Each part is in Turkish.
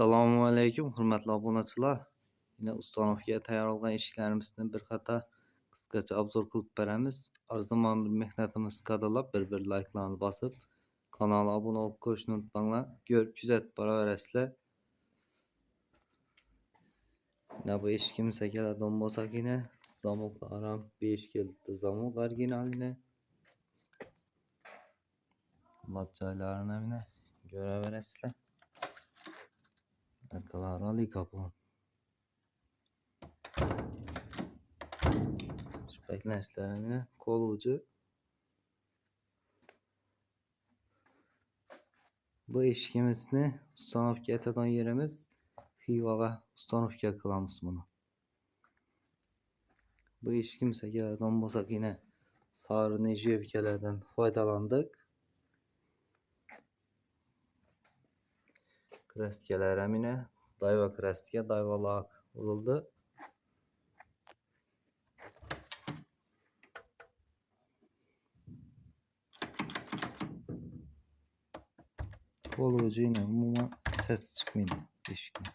Assalomu alaykum, hurmatli obunachilar. Yine Ustanovga tayyorlagan eshiklarimizni bir qator qisqacha obzor qilib beramiz. Arziman bir mehnatimiz qadrlab bir like'larni bosib, kanala obuna olup ko'rishni unutmanglar. Görüp kuzatib boraverasizlar. Yine bu eshikimizga keladigan bo'lsak yine zamoklar ham 5 keldi. Zamok orijinal yine. Lapçaylarını yine göreverasizlar. Arkalar ali kapı. Beklenişlerimine kol ucu. Bu eshigimizni Ustanovga aytadigan yerimiz Xivaga Ustanovga qilamiz buni. Bu eshigimizga keladigan bo'lsak yine sarı nejevkalardan foydalandık. Kraskalar ham yine dayva kraska, dayva lak urildi. Kol ucu yine umuman ses çıkmıyor eshikni.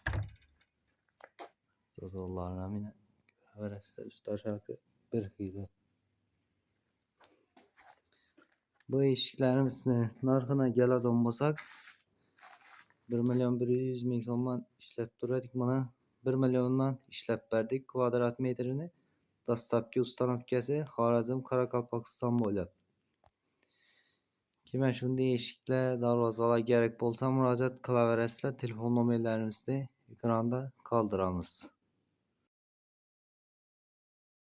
Yozuvlarni ham yine göreverasizlar, üst aşağı bir xil. Bu eshiklarimizni narxına keladigan bo'lsak 1.100.000 so'mdan ishlab turadik. Mana 1 milliondan ishlab berdik kvadrat metrini. Dastlabki ustanovkasi Xorazm Qoraqalpog'iston bo'ylab. Kimga shunday eshiklar, darvozalar kerak bo'lsa murojaat qilaverasizlar. Telefon nomerlarimizni ekranda qoldiramiz.